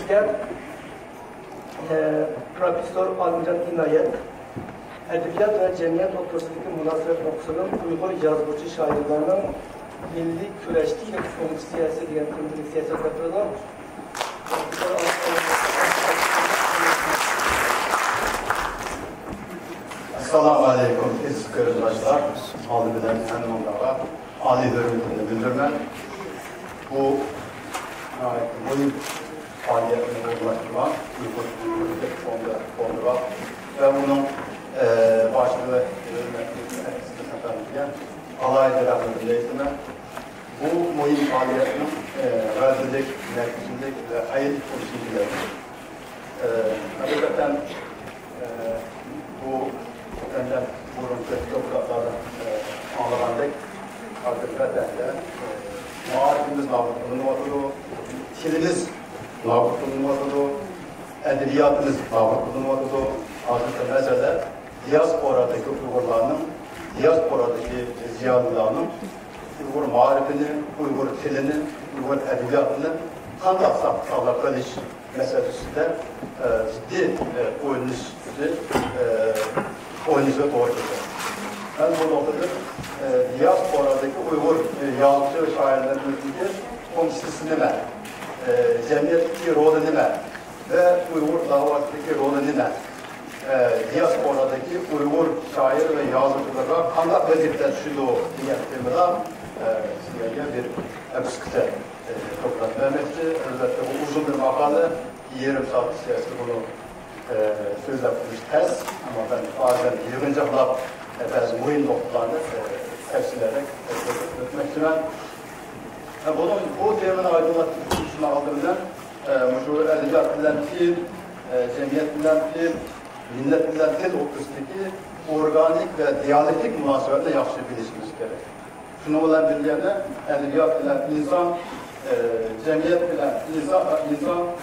bizga Profesör Almijan İnayet Edebiyat ve Cemiyet o'rtasidagi munosabat maqsadini Uyg'ur yozuvchi shoirlarning milliy kurashning funksiyasi degan konferensiyasi o'tkazildi. Assalamu alaikum aziz arkadaşlar. Ali bilen tanımlara Ali hürmetini bildirmen. Bu faaliyetini ulaştıran Uygur Fondu var ve bunun başlığı hürmetini efendiyen alaydır rahmetine. Bu muhim faaliyetin razılık, neticelik ve hayır konusuyla hakikaten bu benden burunca topraklarda anlamandık. Hakikaten de muharifimiz nabıt bulunmadığı, tilimiz nabıt bulunmadığı, edebiyatımız nabıt bulunmadığı hakikaten mesele diasporadaki Uygurlarının, diasporadaki ziyalılarının Uygur muharifini, Uygur tilini, Uygur edebiyatını kandak sağlayış meselesinde ciddi oynayışa doğru gidiyor. Ben bu noktada diasporadaki Uygur yazıcı ve şairlerimizin konuştusunu ne, cemiyetteki rolü ne ve Uygur davatındaki rolü ne, diasporadaki Uygur şair ve yazıcılara kandak vaziyette düşüldüğü niyetlerinde sizlerle bir eksikte toprak vermekti. Elbette bu uzun bir makale, yarım saat içerisinde bunu söz yapılmış tez ama ben bazen yığınca bulup bazı mühim noktalarını tefsirlerek etmek istiyorum. Bu temin aydınlatmak için aldığımdan meşhur edebiyat bilen dil, cemiyet bilen dil, millet bilen dil ortasındaki organik ve diyalektik münasebetini yaxşı bilişimiz gerek. Şunu olan bilgilerine edebiyat bilen insan, cemiyet bilen insan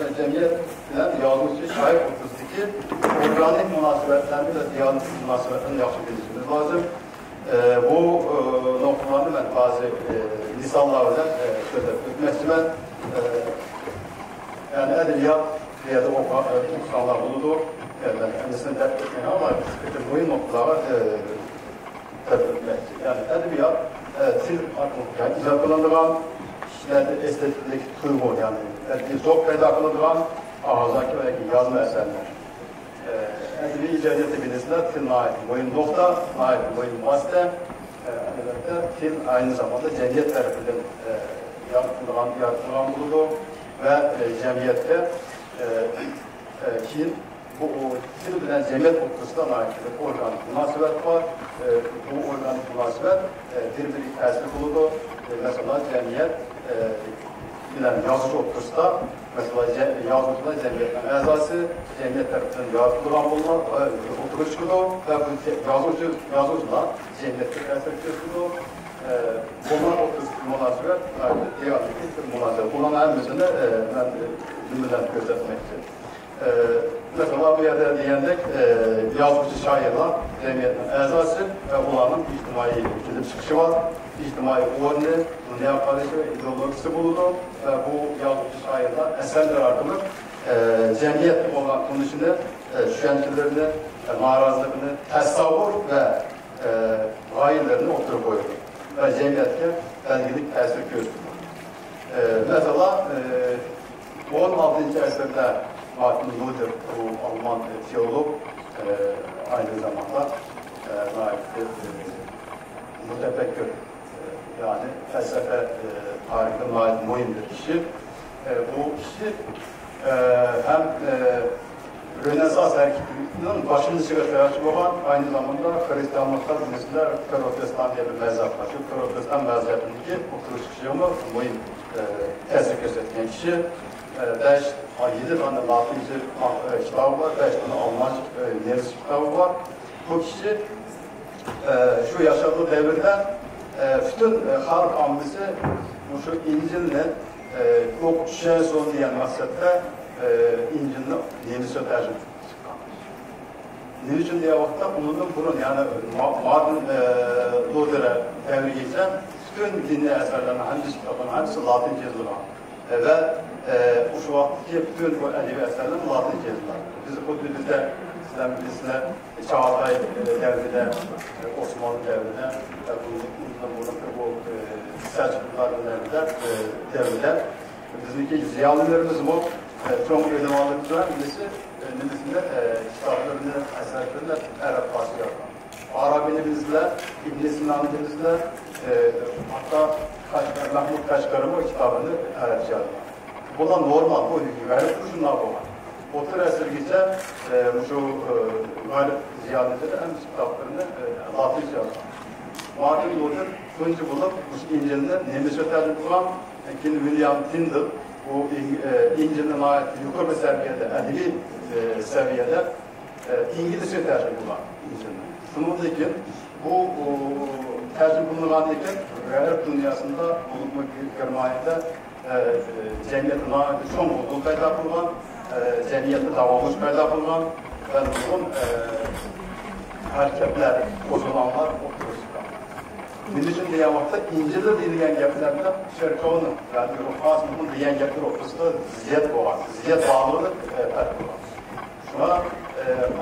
ve cemiyet bilen yazıcı şair ortasındaki organik münasebetlerini ve diyalektik münasebetlerini yaxşı bilişimiz lazım. Bu noktalarını ben bazı misallarla söz etmek istiyorum. Yani edebiyat ya da okusanlar buludu. Ben kendisini terk etmeyin ama bu noktalara terk etmek. Yani edebiyat til hakkında icra kılınan kişilerde estetiklik duygu yani çok peyda kılınan ağızdaki ve yazma eserler. Edebi icadiyeti bilinçler til naib boyun nokta, naib boyun vasıta elbette til aynı zamanda cemiyet tarafından yaratılan bulundu ve cemiyette ki bu til bilen cemiyet ortasına ait bir organik münasebet var. Bu organik münasebet birbiri tesir bulundu. Mesela cemiyet bilen yazıcı ortasında mesela yazıcılar cemiyetin azası cemiyet tarafından yaratılan bulunan oturuş kurdu ve bu yazıcılar cemiyette tesir kurdu. Bunlar ortasındaki münasebet diyalektik bir münasebet. Bunların en mesela ben cümleden göstermek istiyorum. Mesela bu yerde diyendek yazıcı şairler cemiyetin azası ve onların içtimai kilim çıkışı var. İçtimai oyunu, dünya karışı ve ideolojisi bulundu ve bu yazıcı şairler eserler artımı cemiyet olan konusunda düşüncelerini, narazılığını, tasavvur ve gayelerini ortaya koydu. Ve cemiyetke belgelik tesir gösteriyor. Mesela 16. asırda Martin Luther, bu Alman teolog, aynı zamanda mütefekkir, yani felsefe tarihinde mühim bir kişi. Bu kişi hem Rönesans hareketinin başını çıkartacak olan aynı zamanda Hristiyanlıkta dinlesiyle Protestan diye bir mezhep var. Şu Protestan mezhebindeki oturuş kişiliğini mühim tesir gösteren kişi. 7 tane Latince kitabı var, 5 tane Almanca Nersi kitabı var. Bu kişi şu yaşadığı devirde bütün halk amcası şu İncil'le yok düşen son diyen maksette İncil'le Nersi tercih ne için diye vakitte bunun yani Martin Luther'e devri geçen bütün dinli eserlerinin hangisi kitabının hangisi Latince yazılan ve şu vaxtki bütün bu ədəbi əsərlər Latince yazılar. Biz bu dildə sizdən birisine Çağatay devrinde, Osmanlı devrinde, bu Selçuklular devrinde bizdeki ziyalılarımız bu çok ödemelerimiz var. Birisinde kitaplarını, eserlerini Arap Farsça Arabi'limizle, İbn Sina'nımızla hatta Mahmut Kaşgar'ın o kitabını Arapça yazdı. Bu da normal, bu gayret kuşunlar bu. Otur esirgice şu gayret ziyaretleri hem kitaplarını Latince yazdı. Martin Luther önce bulup bu İncil'de Nemis'e tercih olan William Tyndall bu İncil'den ait yukarı seviyede, edebi seviyede İngilizce tercih olan İncil'de. Şununla bu tercih bulunan iken gayret dünyasında bulunmak germaniyette cemiyetine ait son bulduğu kayda bulunan, cemiyette davamız kayda bulunan ve bunun hareketler, bozulanlar otururlar. Bunun için diye vakti İncil'de dinleyen geplerden Şerkov'un, yani Ruhasım'ın diyen gepler oturusunda ziyet olan, ziyet bağlılık fark olan. Şuna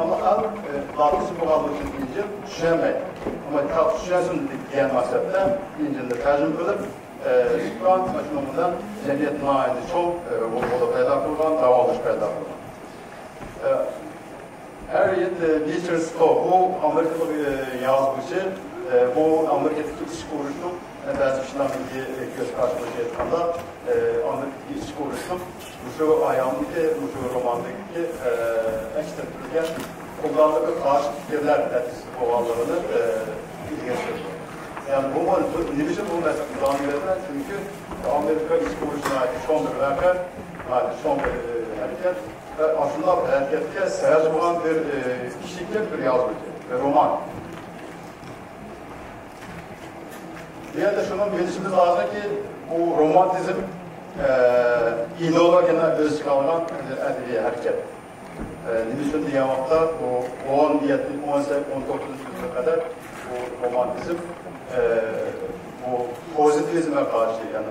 ama al Latince bu kadar için İncil düşemeyin. Ama kitap düşesin diyen maksatla İncil'de tercih edilip şu an açımından cemiyetine ait çok o da payda kılınan, davalıç payda kılınan. Harriet Beecher Stowe, bu Amerikalı bir yazgıcı, bu Amerika'daki iş kuruluşunun bazı kişilerle göz karşılaştığı etmanda Amerika'daki iş kuruluşunun bu ayağındaki, bu romandaki ekstratürgen kullandığı karşı fikirler neticesi olanlarını ilginç ediyor. Yani bu niçin bu mesela kullanılıyor? Çünkü Amerika iş kuruluşuna ait son bir vaka, son bir hareket ve aslında harekette seyaz olan bir kişilik bir yazgıcı ve roman. Diğer de şunun bilişimiz lazım ki bu romantizm ideolojine öz kalan edebi hareket. Niçin diye vakta o 17, 18, 19 yüzyıla kadar bu romantizm bu pozitivizme karşı yani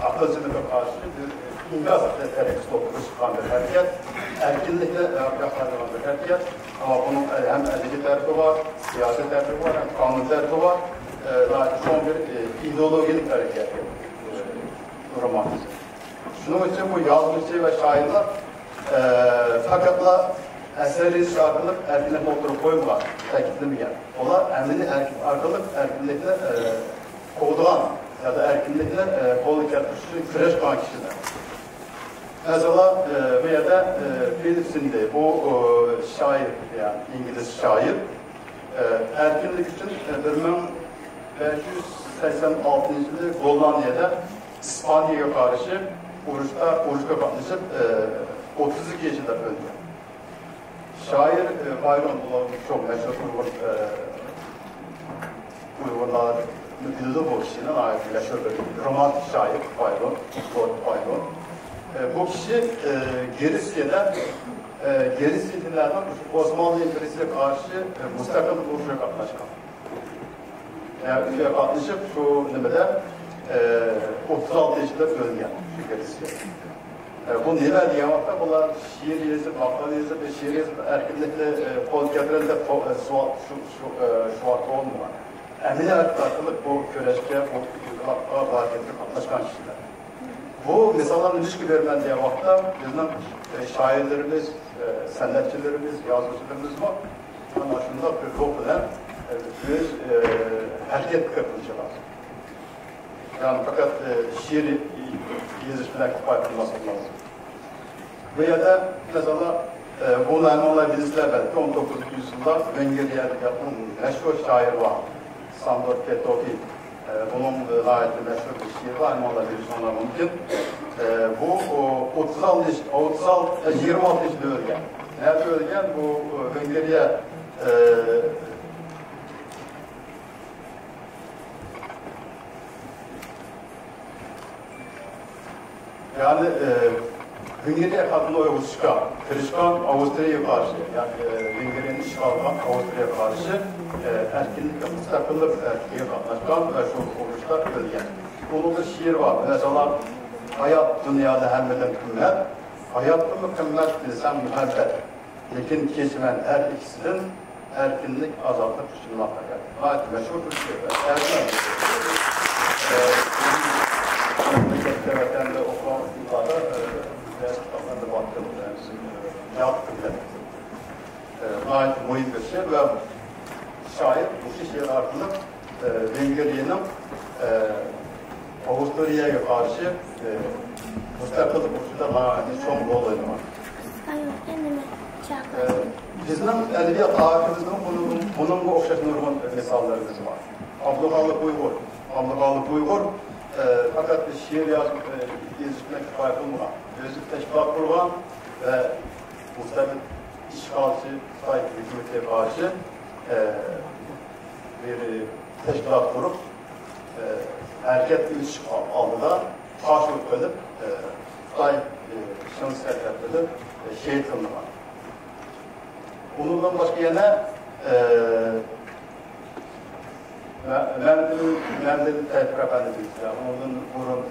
akılcılığa karşı bir ingaz ederek çıkan bir hareket, erkinlikle yakalanan bir hareket ama bunun hem edebi tarafı var, siyasi tarafı var, hem kanun tarafı var. Son bir ideolojik hareket romantizm. Şunun için bu yazgıcı ve şairler fakatla eseri şarkılık erkinlikle oturup koymular, tekliflemeyen. Onlar emrini arkalık erkinlikle kovulan ya da erkinlikle kol ketmişi kreş kalan kişiler. Mesela veya da Phillips'inde bu şair yani İngiliz şair erkinlik için 1586 yılında Gollandiya'da İspanya'ya karşı oruçta katlaşıp 32 yaşında öldü. Şair Byron çok meşhur Uygurlar müdürlüğü bu kişinin ait meşhur bir romantik şair Byron, Lord Byron. Bu kişi Gerisiye'den Osmanlı İmparatorluğu'na karşı müstakil oruçla katlaşkan. Yani katlaşıp şu nemede 36 yaşında ölgen Gerisiye. Bu neler diye vakta bunlar şiir yazıp, makale yazıp ve şiir yazıp erkinlikle kol getirende şuartı olmuyor. Emine akıllık bu köreşke, bu hareketli katlaşkan kişiler. Bu misalların ilişki vermen diye vakta bizim şairlerimiz, sanatçılarımız, yazıcılarımız var. Ama şunda bir dokunan bir hareket kırpınca lazım. Yani fakat şiir yazışmalar yapılması lazım. Veya da mesela bu Almanlar bizler belki 19. yüzyılda Vengeriye'de yapılan meşhur şair var. Sandor Petrovi. Bunun ait meşhur bir şiir var. Almanlar bilişmeler mümkün. Bu 26 yaşında ölgen. Nerede ölgen? Bu Vengeriye yani Hüngeriye kadını Oğuzçuka, Kırışkan Avusturya'ya karşı, yani Hüngeriye'nin işgalından Avusturya'ya karşı erkinlik ve müstakillik erkeğe katlaşkan ve şu oruçlar ölgen. Bunun bir şiir var. Mesela hayat dünyada hemmeden kımmet, hayatta mükemmel bilsem muhabbet. Lekin keçmen her ikisinin erkinlik azaltıp düşünülmekte geldi. Hayat meşhur bir şey. Memlekette vatanda okumak yukarıda biraz kitaplarda baktım. Yaptım demek. Hayat mühim bir şey ve şair bu şiir artık Vengrya'nın Avusturya'ya karşı müstakil kurşuda çok rol oynamak. Bizim edebiyat tarihimizde bunun okşak nurgun misallarımız var. Abdülhalik Uygur fakat şiir yazıp yazışmak kifayet olmayan, özlük teşkilat kurgan ve müstakil işgalci, sahip hükümete karşı bir teşkilat kurup hareket güç aldılar, karşılık edip sahip şans elde edip şehit kıldılar. Bundan başka yana ben de Tevfik Efendi bilgisayar. Onun burun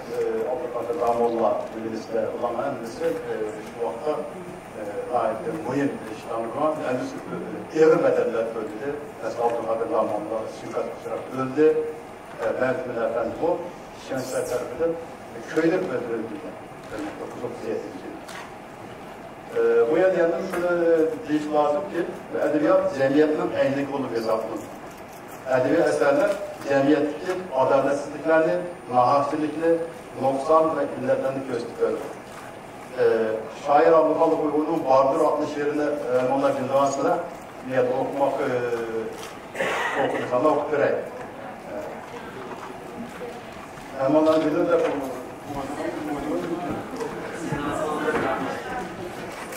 Avrupa'da Damolla bilgisayar olan endisi şu vakta ait mühim işlemler. Endisi ağır bedeller öldü. Mesela Avrupa'da Damolla suikast kuşarak öldü. Mertmin Efendi bu. Şensel tarafından köyde öldürüldü. 1937. Bu yandan şunu diyeyim lazım ki edebiyat cemiyetinin eyni kolu hesaplanır. Edebi eserler cemiyetteki adaletsizliklerini, nahaksizliklerini, noksan ve illetlerini gösteriyor. Şair Abdülhalik Uygur'un Bardır adlı şiirini onlar gündansına niyet okumak okuduğunda okutturayım. Hem onların bilir de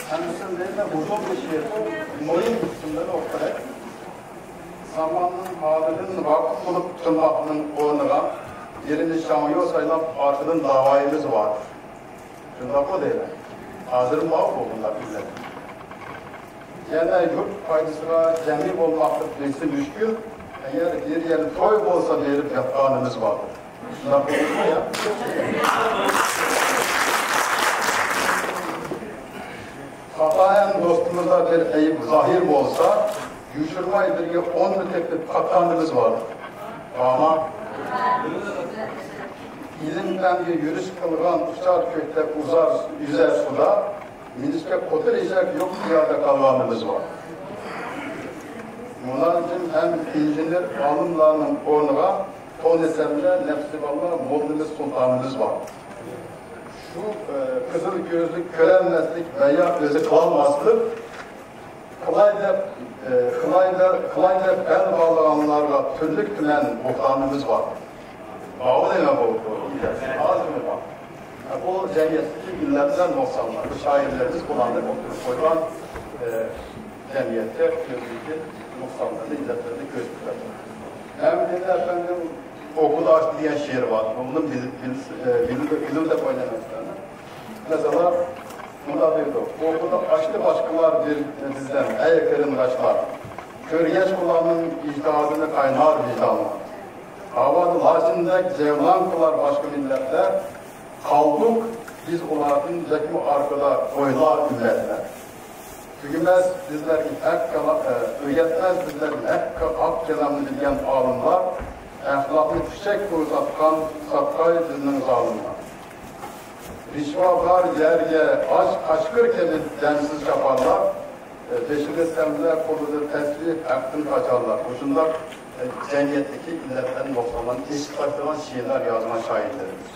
kendisinin değil de uzun bir şiir. Moyin kısımları okutturayım. Zamanın halinin vakıf bulup tutulmakının oğluna birinci şamıyor sayılan arkının davayımız vardır. Şundan o değil. Hazırın vakıf olunlar bizler. Yani yurt faydasına cemil olmakta birisi müşkül. Eğer bir yerin toy olsa verip yapkanımız vardır. Şundan olursa ya. Hatayen dostumuzda bir eyip zahir olsa yuşurmaydır ki 10 müteklif katanımız vardır. Ama ilimden bir yürüş kılgan uçar kökte uzar yüzer suda miniske kotur işek yok diyarda kalganımız var. Bunların hem incinir alımlarının ornuna ton eserler nefsi valla moldimiz sultanımız var. Şu kızıl gözlük körelmezlik veya özü kalmazlık Kılayda bel bağlayanlarla türlük tümen muhtarımız var. Bağlı deme bu. Ağzımı var. Bu cemiyetteki milletler noksanlar. Bu şairlerimiz kullandık. Oturup koyulan cemiyette gözlükü noksanlarını, illetlerini gözlükler. Hem de efendim okuda açtı diyen şiir var. Bunun bilim de oynanmışlarına. Mesela bunda bir de okuda açtı başkalar bizden, ey kırındaşlar. Körgeç kulağının icdadını kaynar vicdanla. Havadı Laçin'de cevlan kılar başka milletler. Kaldık biz onların zekmi arkada oylar milletler. Tügümez bizler öğretmez bizler hak kelamını bilgen alımlar. Ahlaklı fişek uzatkan sapkay dinin zalimler. Rişvalar yerge aşk kaçkır kedi densiz yaparlar. Peşinde semler koludur tesbih hakkın kaçarlar. Boşunlar cemiyetteki illetlerin noktalarını eşit başlayan şiirler yazma şairlerimiz.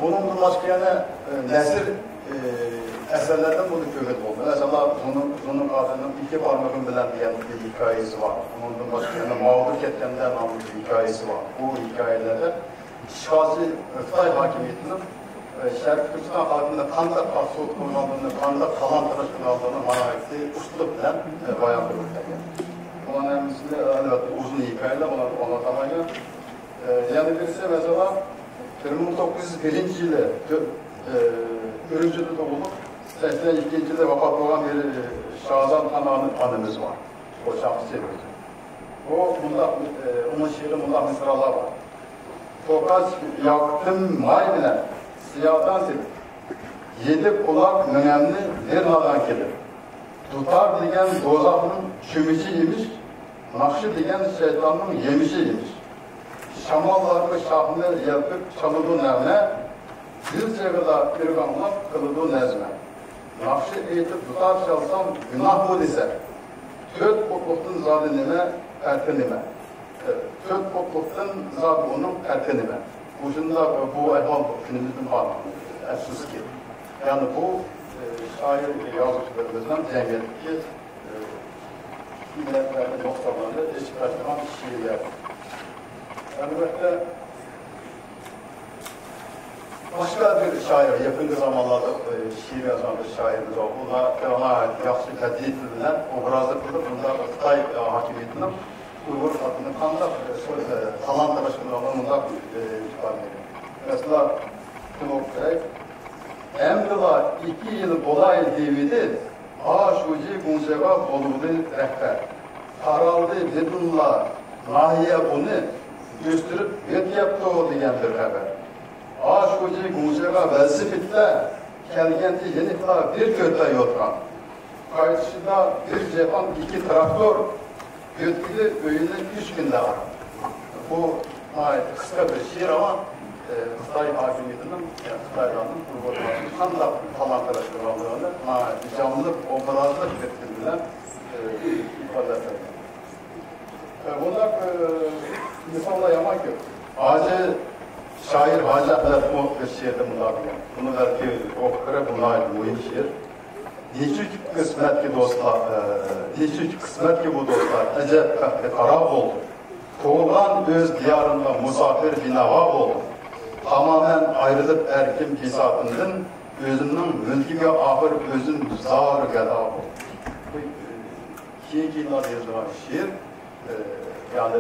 Bunun başka yana nesir eserlerden bunu követ oldu. Mesela bunun adının iki parmağın bilen diyen bir hikayesi var. Bunun başka yana mağdur ketkenler namlı bir hikayesi var. Bu hikayelerde Şazi Öftay hakimiyetinin Şerif Türkistan halkında kanda kasut kullandığını, kanda kalan tıraş kullandığını manayeti uslup bilen bayan bölümler. Bunun emrisinde uzun hikayeler anlatamayın. Yani birisi mesela 1901 yılı Ürümcü'de doğulup 82. yılda vefat olan bir Şazan anımız var. O şahsi bir. Onun şiiri Mullah Mısralar var. Tokaç yaktım may bile siyahdan silip Yedi kulak önemli bir nadan gelir. Tutar degen dozakның çömeci imiş, nakşı degen şeytanның yemişi imiş. Şamallarını şahını yapıp çalıdı nevne, bir cevada irganlap kılıdı nezme. Nakşı eğitip tutar çalsam günah bu dese, tört kotluktan zadı nime, erki nime. Tört kotluktan zadı onun erki nime. Bu ehval günümüzün bağlamı, efsus ki. Yani bu şair yazıcılarımızdan cemiyetki milletlerde noktalarında eşit taşınan şiirler. Elbette başka bir şair, yakın zamanlarda şiir yazan bir şairimiz var. Ona ait yaxşı tədid edilen obrazı kılıp, bunda Xitay hakimiyetinin Uygur adını kanda talant araştırmalarında ifade ediyor. Mesela Tünok Bey, Emdila 2 yıl kolay devidi, aşuci gunseva boluğunu rehber. Taraldı dedunla nahiye bunu gösterip bet yaptı o diyen bir haber. Aşuci gunseva velsifitle kelgenti yenikla bir köte yotkan. Karşısında bir cepan 2 traktör götkili öğüne 3 günde var. Bu kısa bir şiir ama Xitay hakimiyetinin, Xitay'danın kurulmasından da talant araştırmalarını canlılık, obrazlık getirdiler ifade ettiler. Bunlar insanla yaman yok. Hacı şair Hacı Ahmet bir şiirde bunlar bilen. Bunu belki okura bunlar mühim şiir. Neçük kısmet ki dostlar, neçük kısmet ki bu dostlar, ecep karab oldu. Doğulan öz diyarında musafir binava oldu. Tamamen ayrılıp erkim pisatından özünün mülküge ahır özün zar geda oldu. Bu iki yıllar yazılan şiir, yani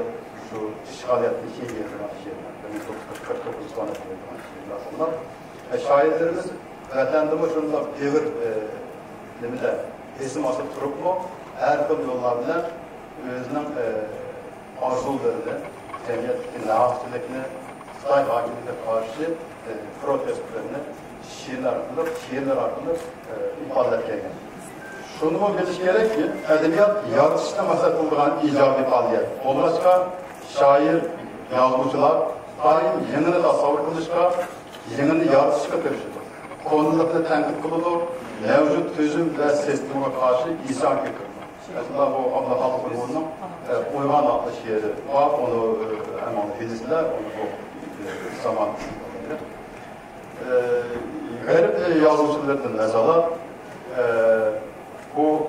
şu işgaliyatlı yazılan şiirler. 1949 tane yazılan şiirler bunlar. Şairlerimiz vatandımı şunda devir demide resim asıp turup mu her türlü yollarla özünün arzularını, cemiyetteki nahafçılıkını, Xitay hakimiyetine karşı protestlerini şiirler hakkında ifade etken. Şunu mu biliş gerek ki, edebiyat yaratışta masal kıldıran icabi faaliyet. Olmaşka şair, yazgıcılar daim yenini tasavvur kılışka, yenini yaratışka tırışıdır. Konularını tenkit kılıdır, mevcut tüzüm ve sisteme karşı isyan kırılır. Mesela bu Abla Halkı'nın Uygan adlı şiiri var, onu hemen filizler, onu bu zaman garip yazgıcılarının mesela bu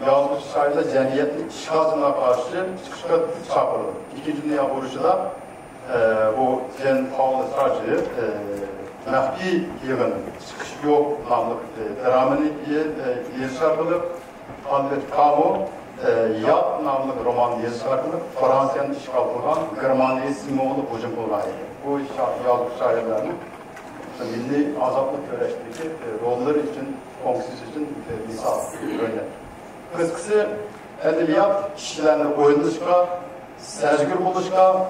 yazgıcı şairler cemiyetin işgazına karşı çıkışa çağırılır. İkinci Dünya Vuruşu'da bu Jean Paul Sartre Mehdi yığın çıkış yok namlı dramını yazışarılır. Albert Camus Yat namlı roman yazışarılır. Fransa'nın işgal kılgan Germaniya Simoğlu hücum kılgan. Bu yazgıcı şairlerin milli azaplık güreşteki rolleri için, fonksiyonu için misal örnek. Kıskısı edebiyat kişilerini oyunluşka, sezgür buluşka,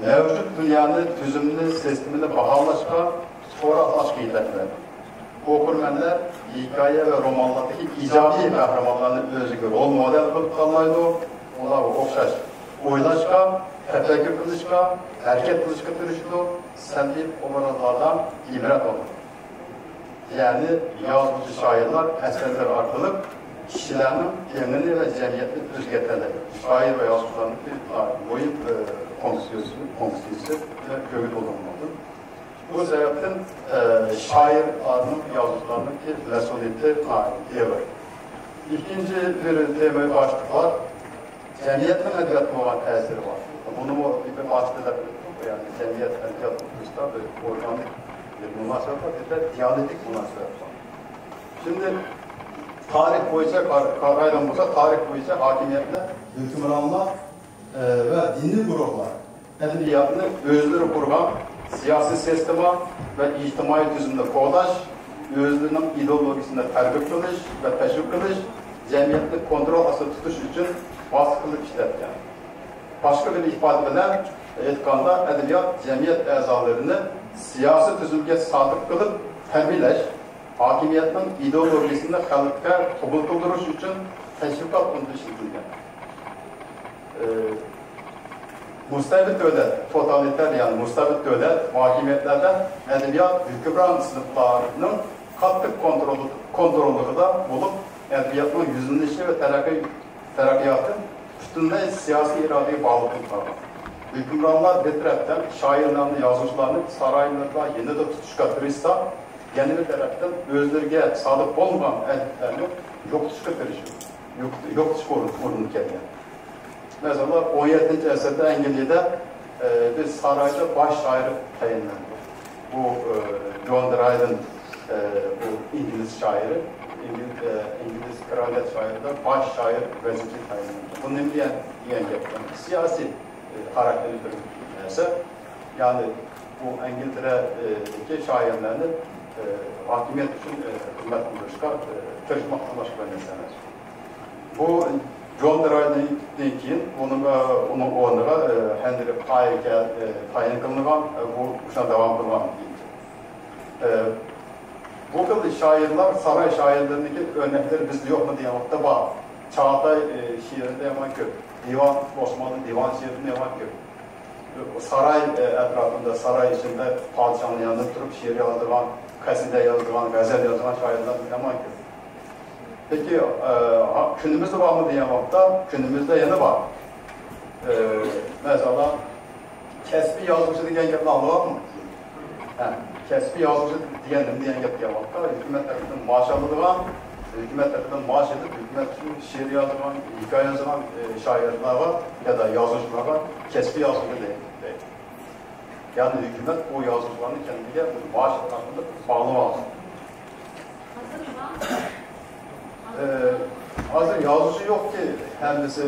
mevcut dünyanın tüzümlü sistemini bahalaşka, sonra aşk iyiletler. Okurmenler hikaye ve romanlardaki icabi kahramanlarını özgür rol model kılıp kalmaydı. Onlar okşaş, oylaşka, tefekkür kılışka, hareket kılışka türüşüdür. Sendip obrazlardan ibret olur. Yani yazgıcı şairler eserler arkalık kişilerin kendini ve cemiyetini özgetirler. Şair ve yazgıcıların bir boyut fonksiyonu ve kökü olunmalıdır. Bu sebepten şair adının yazgıcılarının ki mesuliyeti var. İkinci bir temel başlık var. Cemiyetin edebiyatına olan tesiri var. Bunu bir başlıkla yani cemiyet edebiyat hususunda bir organik bir münasebet var, diyaletik münasebet var. Şimdi tarih boyunca, karayla olsa tarih boyunca hakimiyetle, hükümranlar ve dinli gruplar edebiyatını özleri kurgan siyasi sistema ve içtimai düzümde koğdaş, özlerinin ideolojisinde tergip kılış ve teşvik kılış, cemiyetli kontrol asıl tutuş için baskılık işletken. Başka bir ifade etkanda edebiyat cemiyet ezalarını siyasi tüzümge sadık kılıp tərbiyələş, hakimiyyətin ideologiyasını xalqqa qəbul qıldırış üçün təşviqat fondu işlətilgan. Mustabid dövlət, totaliter yani mustabid dövlət hakimiyyətlərdən ədəbiyyat hükümran sınıflarının qattiq kontrolluğunda olub, ədəbiyyatın yüzünləşi və tərəqqiyatın üstündə siyasi iradəyə bağlı tutmalı. Hükümranlar bir tərəfdən şairlərini, yazıcılarını saraylarda yeni de tutuşqa tırışsa, yeni bir tərəfdən özlərə sadık olmayan ədiblərini yok tutuşqa tırışır. Yok tutuşqa orunu kədilir. Mesela 17. əsrdə Əngiliyədə bir sarayda baş şairi təyinləndi. Bu John Dryden, bu İngiliz şairi, İngiliz kraliyet şairinde baş şair vəzifəsi təyinləndi. Bu nə deyən siyasi karakterli bir ise, yani bu İngiltere'deki şairlerini hakimiyet için hizmet kılışka çalışmaktan başka bir mesele. Bu John Dryden'in onun oğluna Henry Pye'ye tayin kılınan bu kuşa devam kılınan bu kıl şairler, saray şairlerindeki örnekleri bizde yok mu diye vakti var. Çağatay şiirinde yaman köp. Divan, Osmanlı divan şiirinde yaman köp. Saray etrafında, saray içinde padişahın yanında durup şiir yazdıran, kaside yazdıran, gazel yazdıran şairler yaman köp. Peki günümüzde var mı diye vakta, günümüzde yeni var. Mesela kesbi yazmışı diyen yapılan var mı? Kesbi yazmışı diyen yapılan vakta, hükümet tarafından maaş alınılan, hükümet tarafından maaş edip, hükümet için şiir yazılan, hikaye yazılan şairler var ya da yazıcılar var, kesbi yazıcı değil. Yani hükümet o yazıcılarını kendine maaş tarafında bağlı var. Hazır yazıcı yok ki kendisi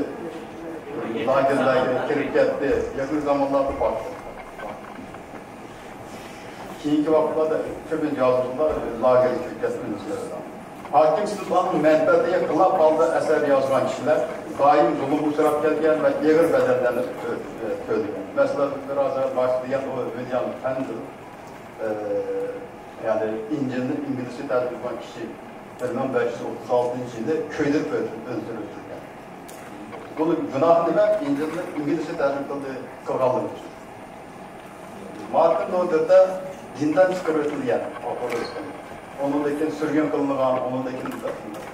lagerlere girip geldi, yakın zamanlarda baktı. Keyinki vakitlerde köpün yazıcılar lager girip geldi. Hakim sınıflarının menfaatine yakınlap aldığı eser yazılan kişiler daim zulüm uçurap gelgen ve ağır bedellerini ödüyor. Mesela biraz başlayan o William Pendle, yani İngilizce tercih eden kişi 1536 yılında köyde öldürülürken. Bunu günahını ve İngilizce tercih kılgallıdır. Martin Luther'da dinden çıkarılırken, onundaki sürgün kılınan, onundaki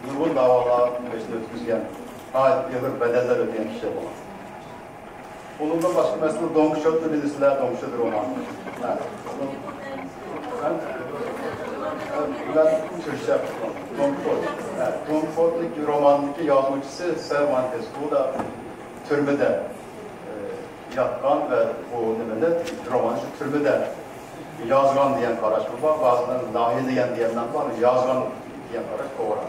nurgun davaların peşinde ötküzgen, yıldır bedeller ödeyen kişi olan. Onunla başka mesela Don Quixote bilirsiler, Don Quixote romanı. Ben Türkçe yaptım. Don Quixote'daki romandaki yazmışçısı Cervantes. Bu da türbede yatkan ve bu nemede romanı türbede yazgan diyen karışma var. Bazıları dahi diyenler var. Yazgan diyen karış doğru.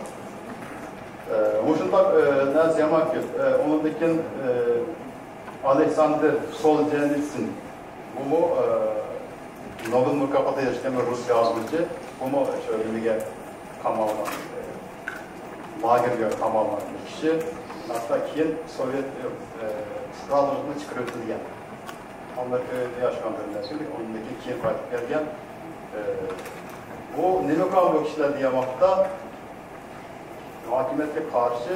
Muşundak ne zaman ki onundaki Alexander Solzhenitsyn bu mu Nobel mükafatı yaşayan Rus yazıcı bu mu şöyle bir kamalına lagerga kamalına bir kişi hatta keyin Sovyet krallığını çıkartılgan. Amerika'da yaşayan bir nesil, ondaki keyin qaytib kelgan. Bu nima qilgan bu kişiler diye vaqtda hakimiyetga karşı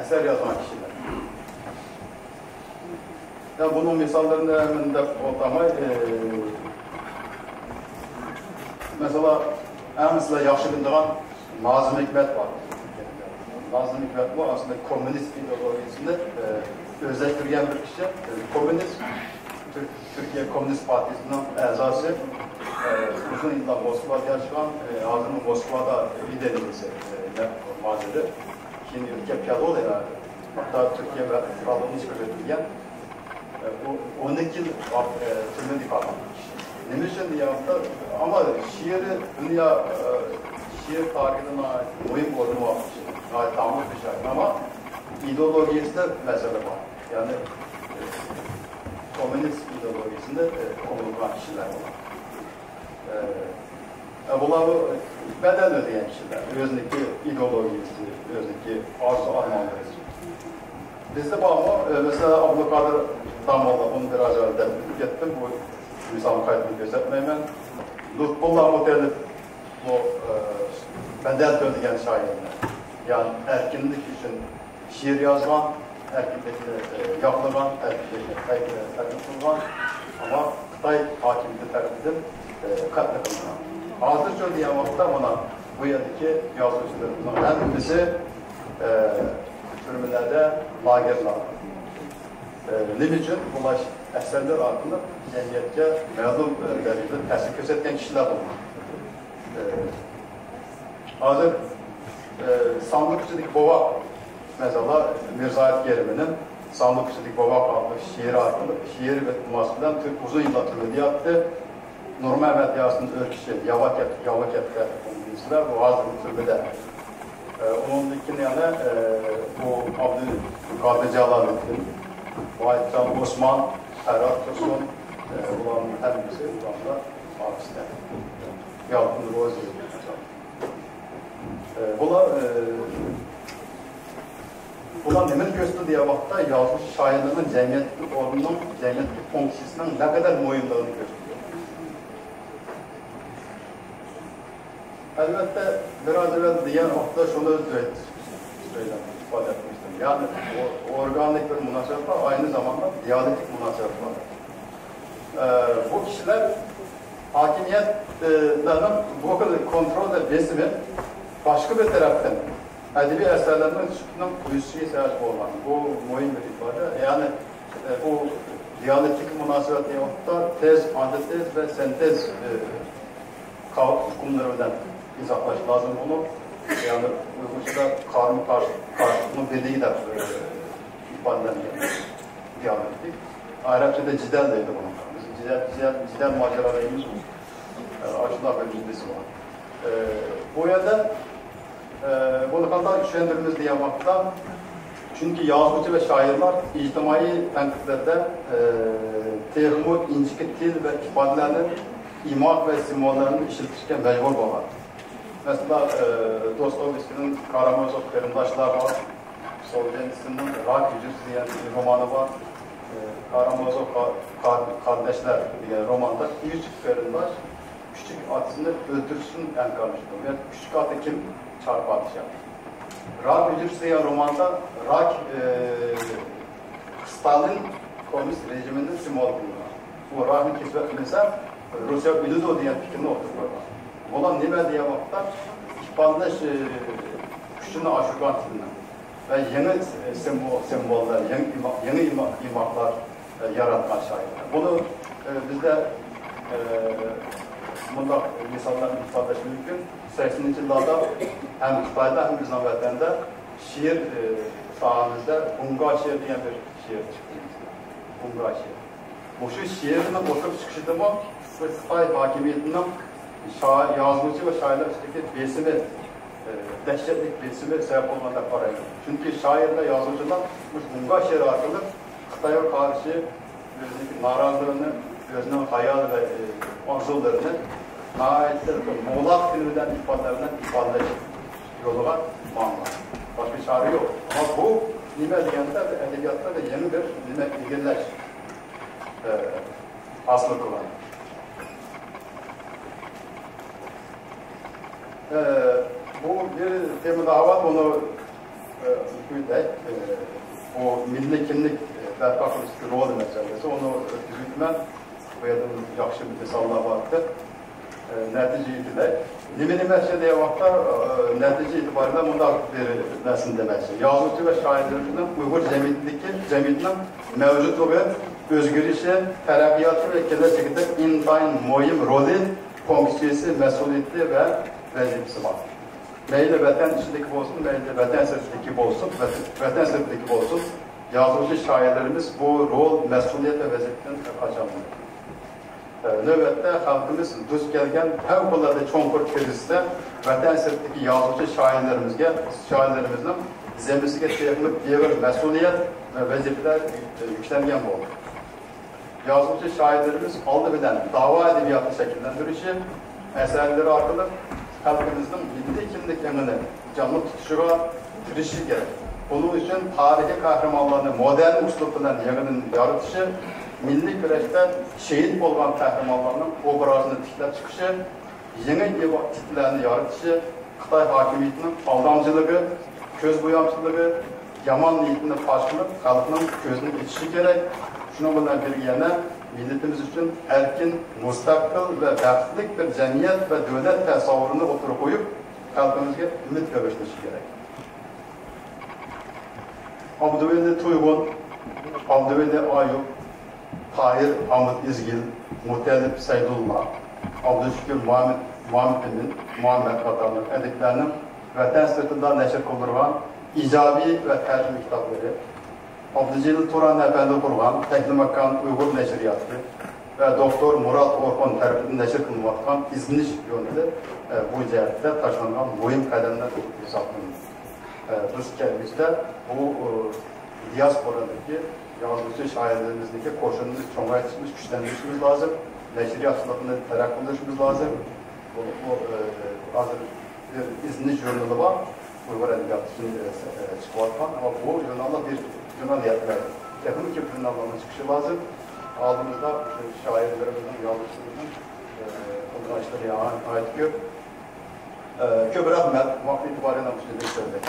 eser yazan kişiler. Ya bunun misallarını da ortamay mesela en mesela yaxşı bildiğin Nazım Hikmet var. Nazım Hikmet bu aslında komünist ideolojisinde özelleştirgen bir kişi. Komünist, Türkiye Komünist Partisi'nin ezası. Uzun yıllar Moskova'da yaşayan, ağzının Moskova'da liderliğisi mazide. Şimdi ülke piyade oluyor yani. Hatta Türkiye ve krallığını çıkartırken 12 yıl türmedi kalmak. Ne için diye ama şiiri dünya şiir tarihine ait mühim olduğunu almış. Gayet tamam bir şey ama ideolojisinde mesele var. Yani komünist ideolojisinde konulunan kişiler var. Bunlar bedel ödeyen kişiler. Özdeki ideolojisi, özdeki arzu armağanları. Bizde bağlı mesela Abdülkadir Damoğlu, onu biraz evvel ettim. Bu insan kaydını gözetmeyeyim ben. Lütfullah Muhtelif bu bedel ödeyen şairler. Yani erkinlik için şiir yazgan, erkinlikle yaklanan, erkinlikle kılgan ama Xitay hakimiyeti tarafından katlı kılınan. Hazırca diyen vakitte ona bu yerdeki yazıcılarımızın hem birisi türmelerde lagerler. Nim için bulaş eserler hakkında cemiyetke mevdum derecede tesir gösteren kişiler olmalı. Hazır Sandıkçılık Bovak mesela Mirzayet Gerimi'nin Sandıkçılık Bovak adlı şiiri hakkında şiir ve muhasebeden Türk uzun yıllar türlü yaptı. Normal medyasının örküşü Yavaket komünistler bu hazır türbede. Onun dikini yani bu Abdülkadir Celalettin, Vahitcan Osman, Ferhat Tosun, bulanın her birisi bulanlar hapiste. Yalçın Rozi. Bunlar demin gösterdiği vakitte yazmış şairlerin cemiyetlik ordunun, cemiyetlik fonksiyonunun ne kadar muhimliğini gösteriyor. Elbette biraz evvel diyen vakitte şunu ifade etmiştim. Yani organik bir münasebet var, aynı zamanda diyalektik münasebet var. Bu kişiler hakimiyetlerinin bu kadar kontrol ve besimi başka bir taraftan edebi eserlerinin çıkının uyuşuya sahip olmak. Bu mühim bir ifade. Yani bu diyalektik münasebet da tez, antitez ve sentez hukumlarından izahlaş lazım bunu. Yani Uygursuzlar karşılıklı dediği de ifadeleniyor. Diyalektik. Arapçada cidel deydi bunun. Cidel maceralarımız aşılar ve cüzdesi var. Bu yerde bunu kadar üşendirimiz diye bakta çünkü yazıcı ve şairler ictimai tenkitlerde terimi, inciki dil ve ifadelerini imak ve simbollarını işletirken mecbur olan. Mesela Dostoyevski'nin Karamazov Kırımdaşlar var. Solzhenitsyn'in Rak Hücresi diyen bir romanı var. Karamazov Kardeşler diye romanda üç kırımdaş küçük atını öldürsün enkarmıştır. Yani küçük atı kim? Çarpı atış yaptı. Rak Hücresi diye romanda Rak Stalin komünist rejiminin simvol bulunuyor. Bu Rak'ın keşfedilirse Rusya Üludo diye fikrini oturtuyorlar. Olan nime diye vakta ifadeleş güçünü aşırgan tipinden ve yeni semboller, yeni imaklar yaratan şairler. Bunu bizde bunda misallarını ifadeleş mümkün. 80. yıllarda hem Xitay'da hem bizim vatanda şiir sahamızda Bunga şiir diye bir şiir çıktı. Bunga şiir. Bu şu şiirin oturup çıkışında mı Xitay hakimiyetinden yazgıcı ve şairler üstteki besimi, dehşetlik besimi sebep olmadan parayla. Çünkü şairle yazgıcılar Bunga şiiri arkalı Xitay'a karşı özündeki narazılığını, özünün hayal ve arzularını naitler Moğolak dilinden ifadeleş yolu var, manlar. Başka çare yok. Ama bu nime diyende edebiyatta da yeni bir nime ilgileş aslı kılan. Bu bir tema daha var, onu o milli kimlik berpa kılıçlı rol meselesi, onu düzültmen bu yadın yaxşı bir misallar vardı. Netice itibariyle. Nimeni mesele vakta netice itibariyle bunda bir nesin demesi. Yazıcı ve şairlerimizin Uygur cemiyetinin mevcutluğu, özgürlüğü, terakkiyatı ve gelecekte intayın muhim rolü, fonksiyesi, mesuliyeti ve vazifesi var. Meyli vatan içindeki olsun, meyli vatan sırtındaki olsun, vatan sırtındaki olsun. Yazıcı şairlerimiz bu rol, mesuliyet ve vazifeden kaçamıyor. Növbette halkımız düz gelgen fevkalade çonkur krizde vatan sırtındaki yazıcı şairlerimizin zemisiga texnik devir mesuliyet ve vazifeler yüklengen oldu. Yazıcı şairlerimiz aldı bilen dava edebiyatı şekillendirişi, eserleri arkalı halkımızın milli kimliklerini canlı tutuşuna girişi gerek. Bunun için tarihi kahramanlarını modern üslupla yanının yaratışı, milli güreşten şehit olan kahramanlarının obrazını tiklep çıkışı, yeni kitlerini yaratışı, Xitay hakimiyetinin aldamcılığı, köz boyamçılığı, yaman niyetini karşılık halkının közünü içişi gerek. Şunun bilan birga yana milletimiz için erkin, müstakil ve baxtli bir cemiyet ve devlet tasavvurunu oturup koyup halkımızga ümit göbüşleşi gerek. Abdüveli Tuygun, Abdüveli Ayub, Tahir Hamid İzgil, Mutellip Seydullah, Abdülşükür Muhammed Emin, Muhammed Katarlı ediplerinin vatan sırtında neşir kıldırılan icabi ve tercih kitapları, Abdülcelil Turan Efendi kurgan Teklimakkan Uygur Neşriyatı ve Doktor Murat Orkun tarafından neşir kılınmaktan izniş yönünde bu cihette taşınan mühim kademler hesaplanır. Biz kendimizde bu diasporadaki yazgıcı şairlerimizdeki koşulumuzu çoğaltışımız, güçlendirişimiz lazım. Neşriyatçılığını terakkileşmemiz lazım. Bu hazır bir izniş yönünde var. Uygur Edebiyatı için çıkartmak ama bu yönalda bir yönal yapmak. Yakın ki yönallarının çıkışı lazım. Aldığımızda şairlerimizin, yazgıcılarımızın kullanışları ait gör. Köprü rahmet, vakti itibariyle bu sözü söylemek.